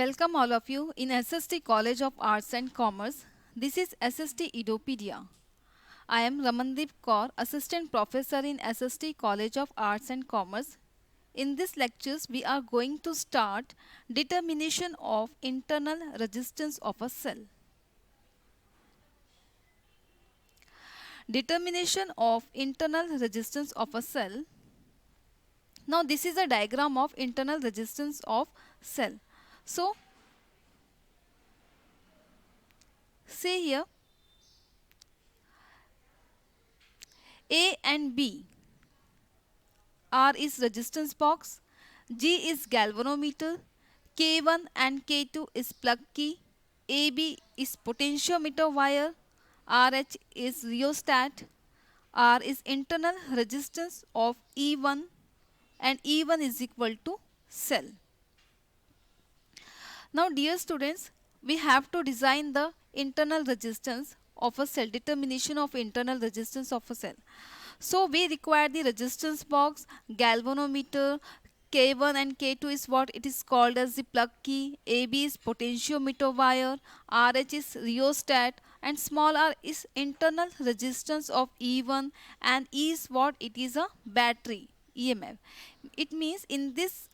Welcome all of you in SST College of Arts and Commerce. This is SST Edopedia. I am Ramandeep Kaur, Assistant Professor in SST College of Arts and Commerce. In this lectures, we are going to start determination of internal resistance of a cell. Determination of internal resistance of a cell. Now this is a diagram of internal resistance of cell. So say here A and B. R is resistance box, G is galvanometer, K1 and K2 is plug key, AB is potentiometer wire, RH is rheostat, R is internal resistance of E1 and E1 is equal to cell. Now dear students, we have to design the internal resistance of a cell, determination of internal resistance of a cell. So we require the resistance box, galvanometer, K1 and K2 is what it is called as the plug key, AB is potentiometer wire, RH is rheostat and small r is internal resistance of E1 and E is what it is a battery EMF. It means in this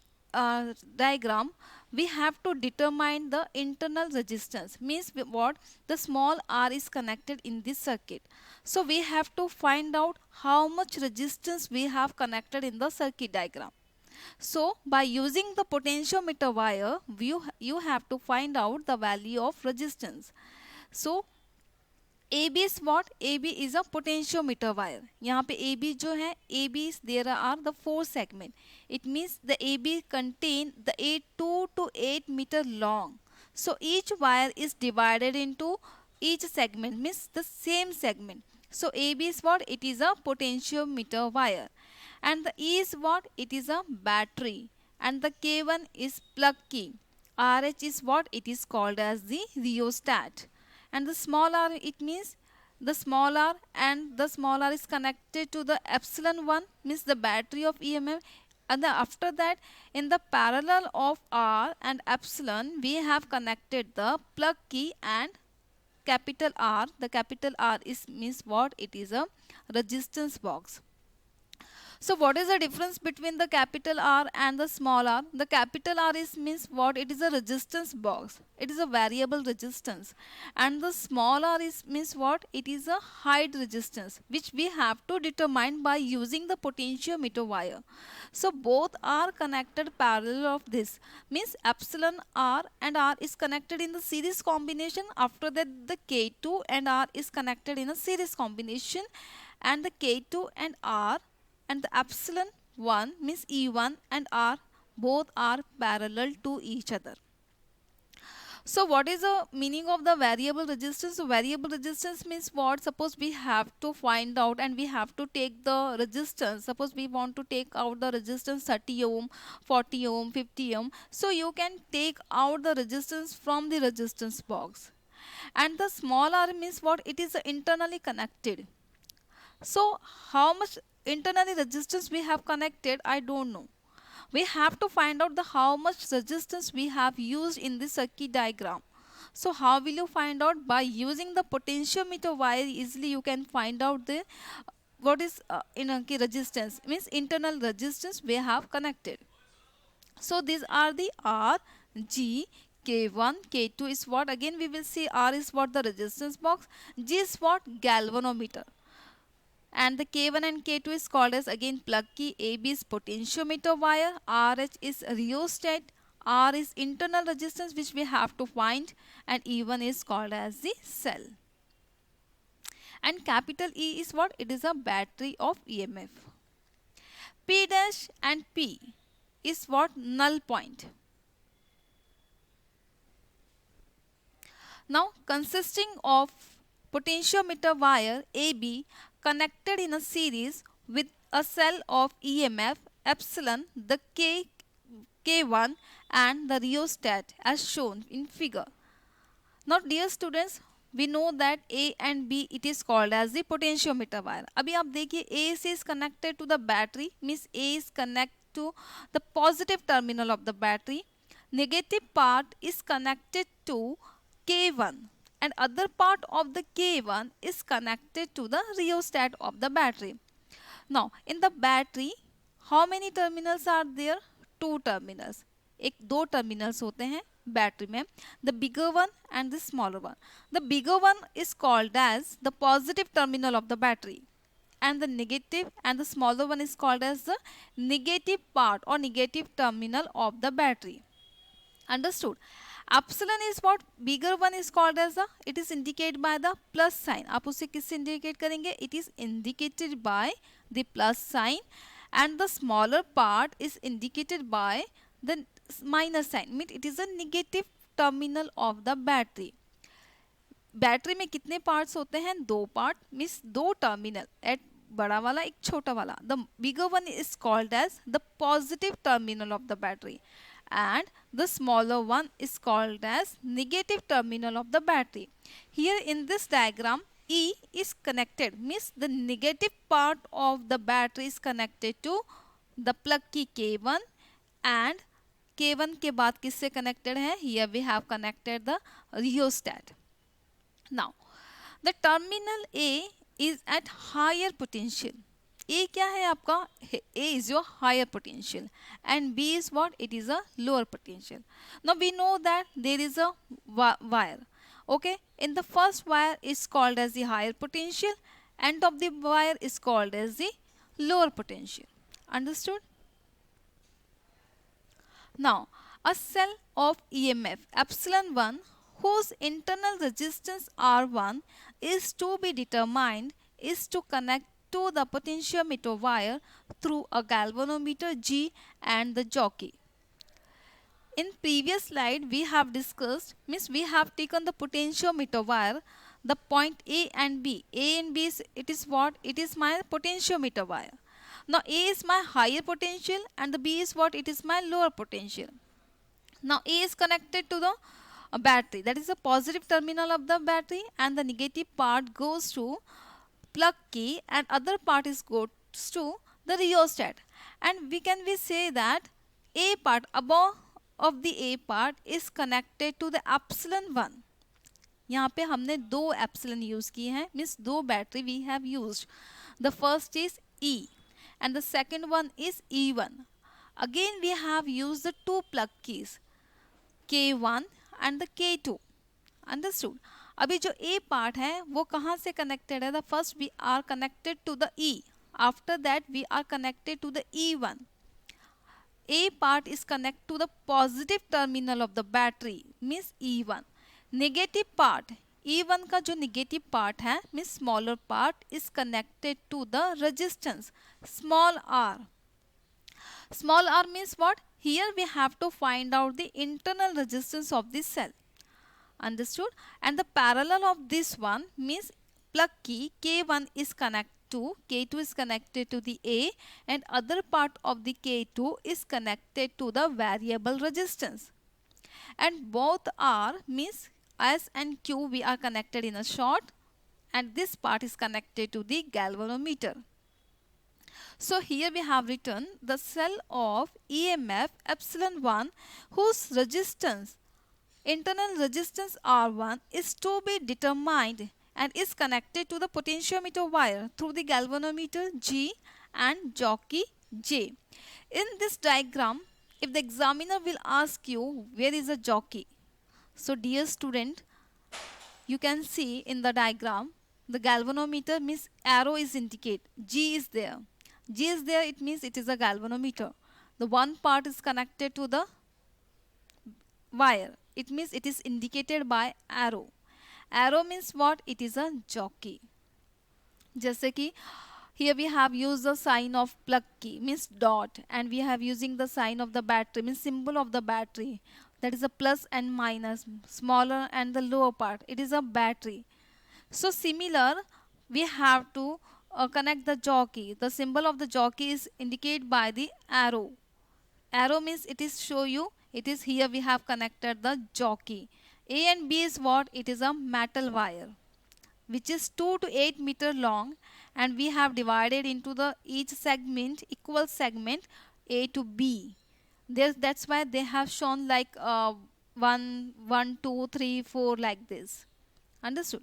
diagram we have to determine the internal resistance, means what the small r is connected in this circuit. So we have to find out how much resistance we have connected in the circuit diagram. So by using the potentiometer wire, you have to find out the value of resistance. So AB is what? AB is a potentiometer wire. यहाँ पे AB जो है, AB is there are the 4 segment. It means the AB contain the 2 to 8 meter long. So each wire is divided into each segment, means the same segment. So AB is what? It is a potentiometer wire. And the E is what? It is a battery. And the K1 is plug key. RH is what? It is called as the rheostat. And the small r, it means the small r, and the small r is connected to the epsilon 1, means the battery of EMF. And after that, in the parallel of r and epsilon, we have connected the plug key and capital R. The capital R is means what? It is a resistance box. So what is the difference between the capital R and the small r? The capital R is means what? It is a resistance box. It is a variable resistance. And the small r is means what? It is a height resistance, which we have to determine by using the potentiometer wire. So both are connected parallel of this. Means epsilon R and R is connected in the series combination. After that the K2 and R is connected in a series combination. And the K2 and R and the epsilon 1 means E1 and R both are parallel to each other. So what is the meaning of the variable resistance? So variable resistance means what? Suppose we have to find out and we have to take the resistance. Suppose we want to take out the resistance 30 ohm, 40 ohm, 50 ohm. So you can take out the resistance from the resistance box. And the small r means what? It is internally connected. So how much internally resistance we have connected, I don't know. We have to find out the how much resistance we have used in this circuit diagram. So how will you find out? By using the potentiometer wire, easily you can find out the what is resistance, means internal resistance we have connected. So these are the R, G, K1, K2 is what? Again we will see R is what? The resistance box. G is what? Galvanometer. And the K1 and K2 is called as again plug key. AB is potentiometer wire, RH is rheostat, R is internal resistance which we have to find, and E1 is called as the cell. And capital E is what? It is a battery of EMF. P dash and P is what? Null point. Now consisting of potentiometer wire AB connected in a series with a cell of EMF epsilon, the K1 and the rheostat as shown in figure. Now dear students, we know that A and B it is called as the potentiometer wire. अभी आप देखिए A is connected to the battery, means A is connected to the positive terminal of the battery. negative part is connected to K1 and other part of the K1 is connected to the rheostat of the battery. Now in the battery how many terminals are there? Two terminals. एक दो terminals होते हैं battery में, the bigger one and the smaller one. The bigger one is called as the positive terminal of the battery and the negative, and the smaller one is called as the negative part or negative terminal of the battery. Understood? Epsilon is what? Bigger one is called as the, it is indicated by the plus sign. आप उसे किससे indicate करेंगे? It is indicated by the plus sign, and the smaller part is indicated by the minus sign. Means it is a negative terminal of the battery. Battery में कितने parts होते हैं? दो part, means दो terminal, एट बड़ा वाला एक छोटा वाला. The bigger one is called as the positive terminal of the battery and the smaller one is called as negative terminal of the battery. Here in this diagram E is connected, means the negative part of the battery is connected to the plug key K1 and K1 के बाद किससे connected है? Here we have connected the rheostat. Now the terminal A is at higher potential. A क्या है आपका? A is your higher potential and B is what? It is a lower potential. Now we know that there is a wire. Okay, in the first wire is called as the higher potential, end of the wire is called as the lower potential. Understood? Now a cell of EMF epsilon 1 whose internal resistance R1 is to be determined is to connect to the potentiometer wire through a galvanometer G and the jockey. In previous slide we have discussed, means we have taken the potentiometer wire, the point A and B. A and B is, it is what? It is my potentiometer wire. Now A is my higher potential and the B is what? It is my lower potential. Now A is connected to the battery, that is the positive terminal of the battery, and the negative part goes to plug key and other part is goes to the rheostat. And we say that A part above of the A part is connected to the epsilon 1. यहाँ पे हमने दो epsilon use किए हैं, means दो battery we have used. The first is E and the second one is E1. Again we have used the two plug keys K1 and the K2. Understood? अभी जो A part है वो कहाँ से connected है? The first we are connected to the E. After that we are connected to the E1. A part is connected to the positive terminal of the battery, means E1. Negative part, E1 का जो negative part है, means smaller part is connected to the resistance, small r. Small r means what? Here we have to find out the internal resistance of this cell. Understood? And the parallel of this one means plug key K1 is connected to, K2 is connected to the A, and other part of the K2 is connected to the variable resistance. And both are, means S and Q we are connected in a short, and this part is connected to the galvanometer. So here we have written the cell of EMF epsilon 1 whose resistance, internal resistance R1 is to be determined and is connected to the potentiometer wire through the galvanometer G and jockey J. In this diagram, if the examiner will ask you where is a jockey, so dear student, you can see in the diagram the galvanometer means arrow is indicate, G is there. G is there, it means it is a galvanometer. The one part is connected to the wire. It means it is indicated by arrow. Arrow means what? It is a jockey. जैसे कि here we have used the sign of plug key means dot, and we have using the sign of the battery means symbol of the battery, that is a plus and minus, smaller and the lower part, it is a battery. So similar we have to connect the jockey. The symbol of the jockey is indicated by the arrow. Arrow means it is show you, it is here we have connected the jockey. A and B is what? It is a metal wire which is 2 to 8 meter long, and we have divided into the each segment, equal segment A to B. That's why they have shown like 1, 2, 3, 4 like this. Understood?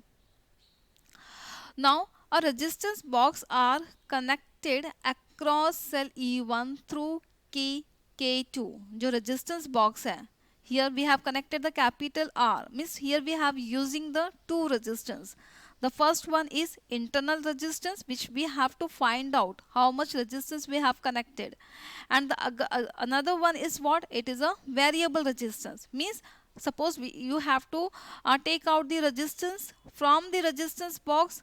Now a resistance box are connected across cell E1 through key K2. जो resistance box है, here we have connected the capital R, means here we have using the two resistance. The first one is internal resistance, which we have to find out how much resistance we have connected, and another one is what, it is a variable resistance, means suppose you have to take out the resistance from the resistance box.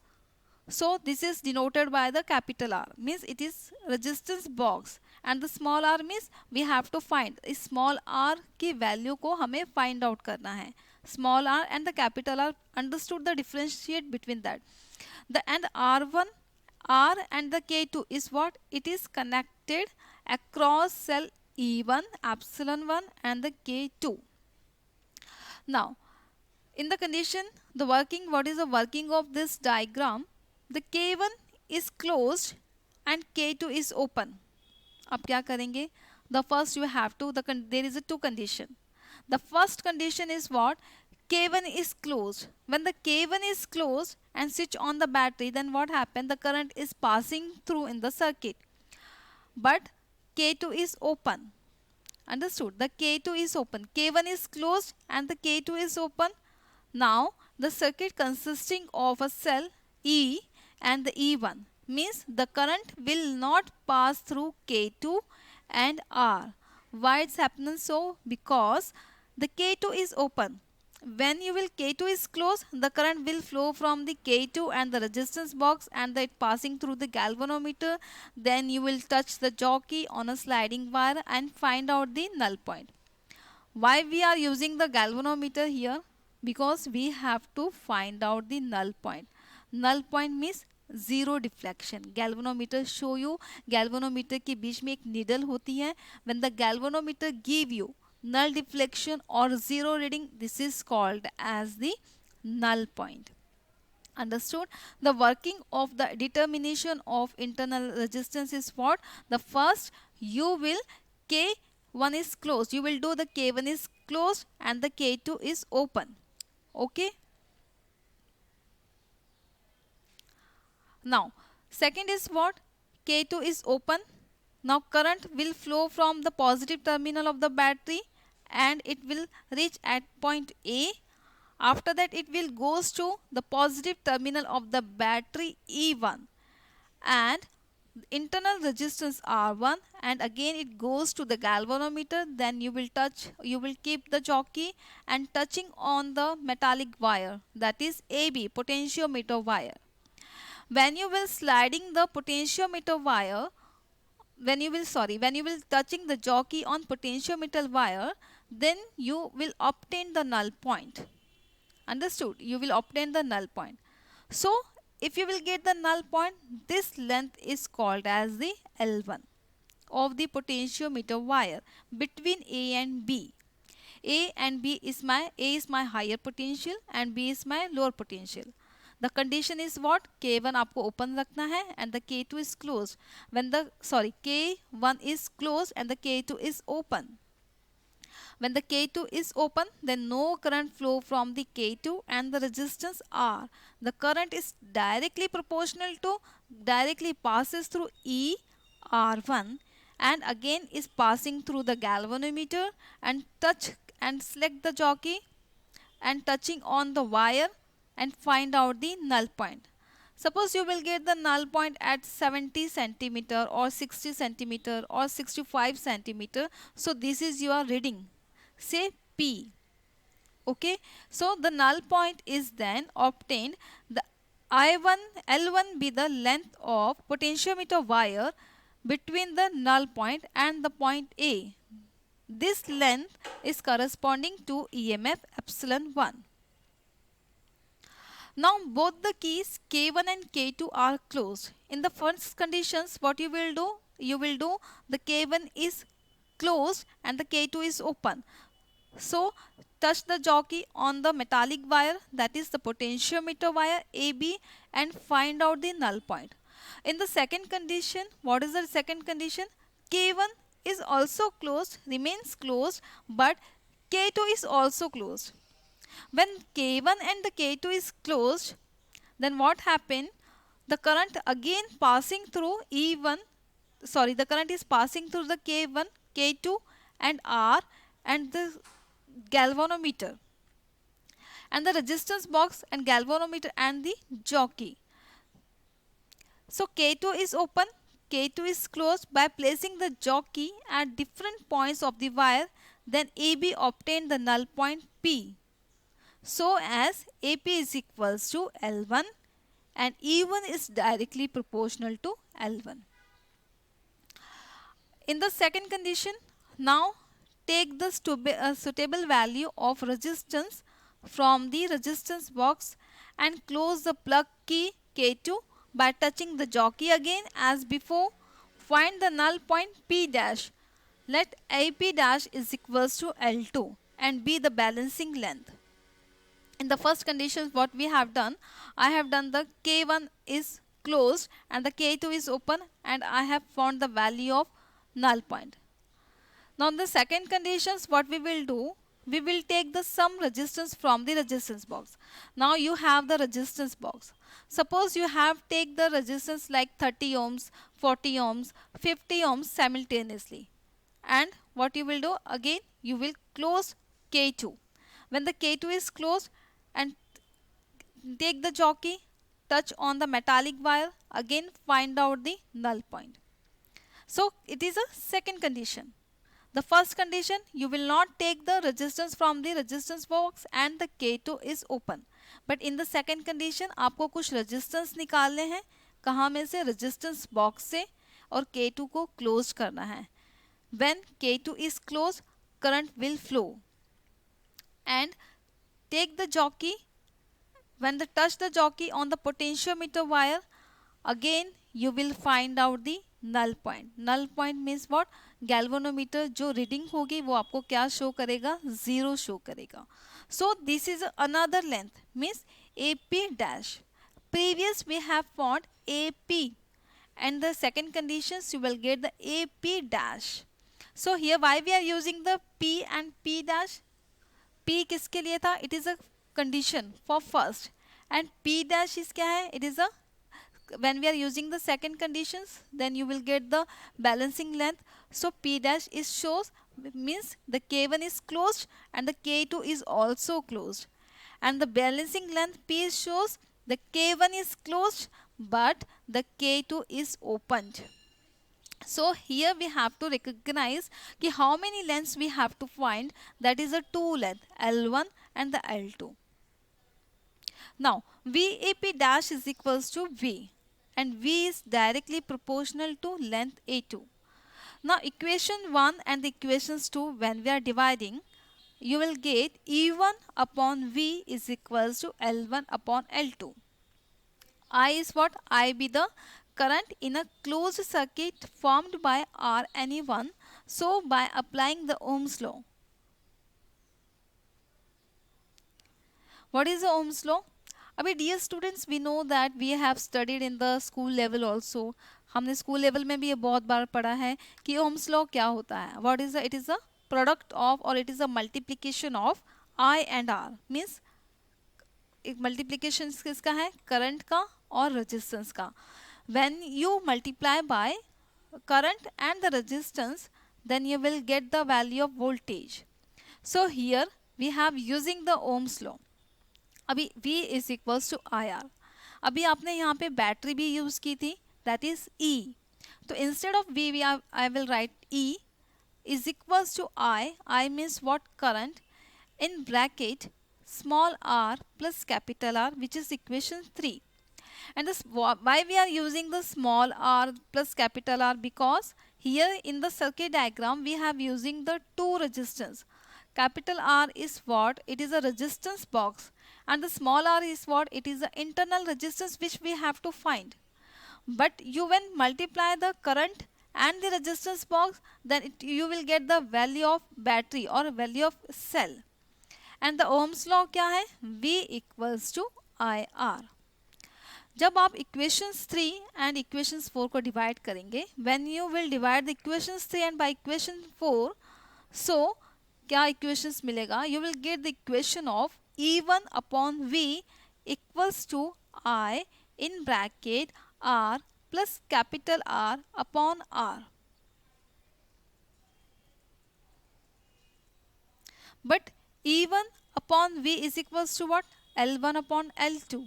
So this is denoted by the capital R, means it is resistance box, and the small r means we have to find इस small r की value को हमें find out करना है. Small r and the capital R, understood the differentiate between that. The and R1, R and the K2 is what? It is connected across cell E1, epsilon 1 and the K2. Now, in the condition, what is the working of this diagram? The K1 is closed and K2 is open. अब क्या करेंगे? The first you have to, there is a two condition. The first condition is what? K1 is closed. When the K1 is closed and switch on the battery, then what happened? The current is passing through in the circuit. But K2 is open. Understood? The K2 is open. K1 is closed and the K2 is open. Now the circuit consisting of a cell E and the E1, means the current will not pass through K2 and R. Why it's happening so? Because the K2 is open. When you will K2 is closed, the current will flow from the K2 and the resistance box and it passing through the galvanometer. Then you will touch the jockey on a sliding wire and find out the null point. Why we are using the galvanometer here? Because we have to find out the null point. Null point means zero deflection. Galvanometer show you, galvanometer के बीच में एक needle होती है. When the galvanometer give you null deflection or zero reading, this is called as the null point. Understood? The working of the determination of internal resistance is what? The first you will K1 is closed. You will do the K1 is closed and the K2 is open. Okay? Now, second is what? K2 is open. Now, current will flow from the positive terminal of the battery and it will reach at point A. After that, it will goes to the positive terminal of the battery E1 and internal resistance R1, and again it goes to the galvanometer. Then you will keep the jockey and touching on the metallic wire, that is AB, potentiometer wire. When you will sliding the potentiometer wire, when you will touching the jockey on potentiometer wire, then you will obtain the null point. Understood? You will obtain the null point. So if you will get the null point, this length is called as the L1 of the potentiometer wire between A and B. A and B is A is my higher potential and B is my lower potential. The condition is what? K1 आपको open रखना है and the K2 is closed. When the K1 is closed and the K2 is open. When the K2 is open, then no current flow from the K2 and the resistance R. The current is directly passes through E R1 and again is passing through the galvanometer and select the jockey and touching on the wire and find out the null point. Suppose you will get the null point at 70 centimeter or 60 centimeter or 65 centimeter. So this is your reading. Say P. Okay. So the null point is then obtained. The L1 be the length of potentiometer wire between the null point and the point A. This length is corresponding to EMF epsilon 1. Now both the keys K1 and K2 are closed. In the first conditions, what you will do? You will do the K1 is closed and the K2 is open. So touch the jockey on the metallic wire, that is the potentiometer wire AB, and find out the null point. In the second condition, what is the second condition? K1 is also closed, remains closed, but K2 is also closed. When K1 and the K2 is closed, then what happened? The current again passing through E1, sorry, the current is passing through the K1, K2 and R and the galvanometer and the resistance box and galvanometer and the jockey. So K2 is open, K2 is closed. By placing the jockey at different points of the wire, then AB obtained the null point P. So as AP is equals to L1 and E1 is directly proportional to L1. In the second condition, now take the suitable value of resistance from the resistance box and close the plug key K2 by touching the jockey again as before. Find the null point P dash. Let AP dash is equals to L2 and be the balancing length. In the first condition, what we have done, I have done the K1 is closed and the K2 is open and I have found the value of null point. Now in the second conditions, what we will do, we will take the sum resistance from the resistance box. Now you have the resistance box. Suppose you have take the resistance like 30 ohms, 40 ohms, 50 ohms simultaneously. And what you will do, again you will close K2. When the K2 is closed and take the jockey, touch on the metallic wire, again find out the null point. So it is a second condition. The first condition, you will not take the resistance from the resistance box and the K2 is open. But in the second condition, आपको कुछ resistance निकालने हैं. कहाँ में से? resistance box से और K2 को close करना है. When K2 is closed, current will flow. And take the jockey. When they touch the jockey on the potentiometer wire, again you will find out the null point. Null point means what? Galvanometer जो reading होगी वो आपको क्या show करेगा? 0 show करेगा. So this is another length, means AP dash. Previous we have found AP and the second conditions you will get the AP dash. So here why we are using the P and P dash? P किसके लिए था? It is a condition for first and P dash is क्या है? It is a, when we are using the second conditions, then you will get the balancing length. So P dash is shows, means the K1 is closed and the K2 is also closed, and the balancing length P shows the K1 is closed but the K2 is opened. So here we have to recognize कि how many lengths we have to find. That is a two length, L1 and the L2. Now VAP dash is equals to V and V is directly proportional to length A2. Now equation 1 and the equations 2, when we are dividing, you will get E1 upon V is equals to L1 upon L2. I is what? I be the current in a closed circuit formed by R anyone. So by applying the Ohm's law. What is the Ohm's law? अभी dear students, we know that we have studied in the school level also. हमने school level में भी ये बहुत बार पढ़ा है कि Ohm's law क्या होता है. What is it is a product of और it is a multiplication of I and R. Means एक मल्टीप्लिकेशन किसका है? करंट का और रेजिस्टेंस का. When you multiply by current and the resistance, then you will get the value of voltage. So here we have using the Ohm's law. अभी V is equals to I R. अभी आपने यहाँ पे battery भी use की थी, that is E. So instead of V, I will write E is equals to I means what? Current in bracket small r plus capital R, which is equation 3. And this, why we are using the small r plus capital R? Because here in the circuit diagram we have using the two resistance. Capital R is what? It is a resistance box, and the small r is what? It is the internal resistance which we have to find. But you when multiply the current and the resistance box, then you will get the value of battery or value of cell. And the Ohm's law क्या है? V equals to IR. जब आप equations 3 and equations 4 को divide करेंगे, when you will divide the equations 3 and by equation 4, so क्या equations मिलेगा? You will get the equation of E1 upon V equals to I in bracket R plus capital R upon R. But E1 upon V is equals to what? L1 upon L2.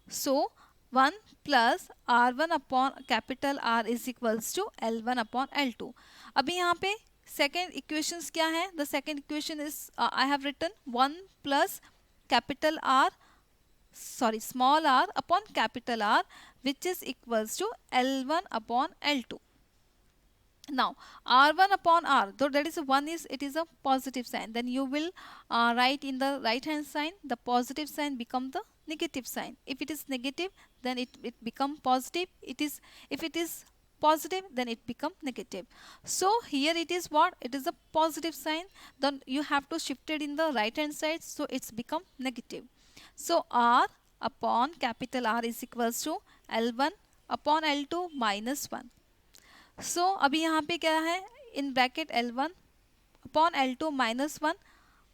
So 1 plus R1 upon capital R is equals to L1 upon L2. अभी यहाँ पे second equations क्या है? The second equation is I have written 1 plus capital R, sorry, small r upon capital R, which is equals to L1 upon L2. Now R1 upon R, though that is a 1, is it is a positive sign, then you will write in the right hand sign, the positive sign become the negative sign. If it is negative, then it become positive. If it is positive, then it become negative. So here it is what? It is a positive sign, then you have to shift it in the right hand side, so it's become negative. So R upon capital R is equals to L1 upon L2 minus 1. So अभी यहाँ पे क्या है? In bracket L1 upon L2 minus 1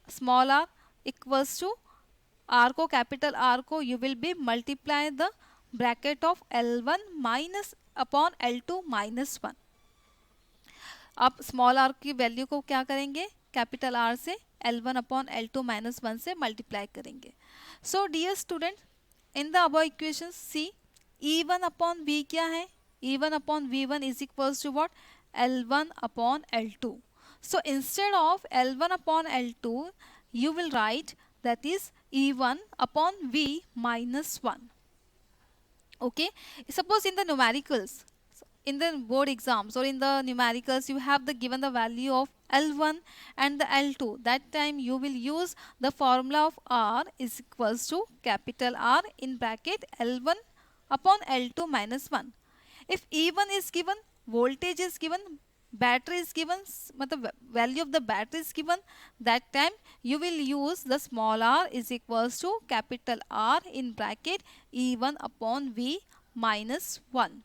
small r equals to R को capital R को you will be multiply the bracket of L1 minus upon L2 minus 1. आप small r की value को क्या करेंगे? कैपिटल R से L1 अपॉन L2 माइनस 1 से multiply करेंगे. So dear student, in the above equations see E1 upon V क्या है? E1 upon V1 is equals to what? L1 upon L2. So instead of L1 upon L2, you will write that is E1 upon V minus 1. Okay. Suppose in the numericals, in the board exams or in the numericals, you have the given the value of L1 and the L2. That time you will use the formula of R is equals to capital R in bracket L1 upon L2 minus 1. If E1 is given, voltage is given, battery is given, the value of the battery is given, that time you will use the small r is equals to capital R in bracket E1 upon V minus 1.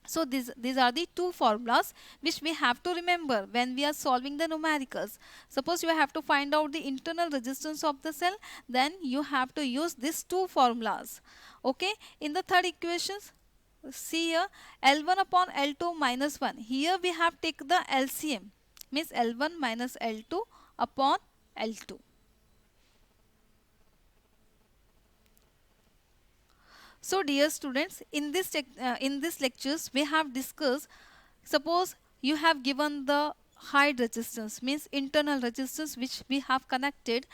So these are the two formulas which we have to remember when we are solving the numericals. Suppose you have to find out the internal resistance of the cell, then you have to use these two formulas. Okay, in the third equations, see here L1 upon L2 minus 1. Here we have take the LCM, means L1 minus L2 upon L2. So dear students, in this lectures we have discussed, suppose you have given the high resistance, means internal resistance which we have connected,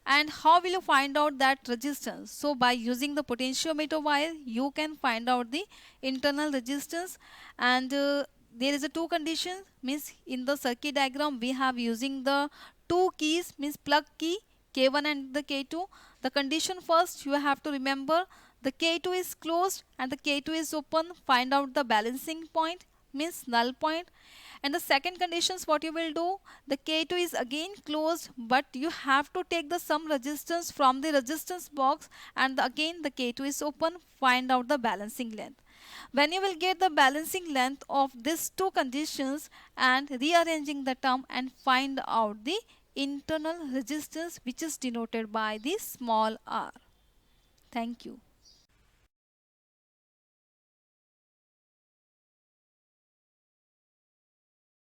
and how will you find out that resistance? So by using the potentiometer wire you can find out the internal resistance, and there is a two conditions, means in the circuit diagram we have using the two keys, means plug key K1 and the K2. The condition first you have to remember, the K2 is closed and the K2 is open, find out the balancing point, means null point. And the second conditions what you will do, the K2 is again closed, but you have to take the some resistance from the resistance box, and again the K2 is open, find out the balancing length. When you will get the balancing length of these two conditions and rearranging the term and find out the internal resistance which is denoted by the small r. Thank you.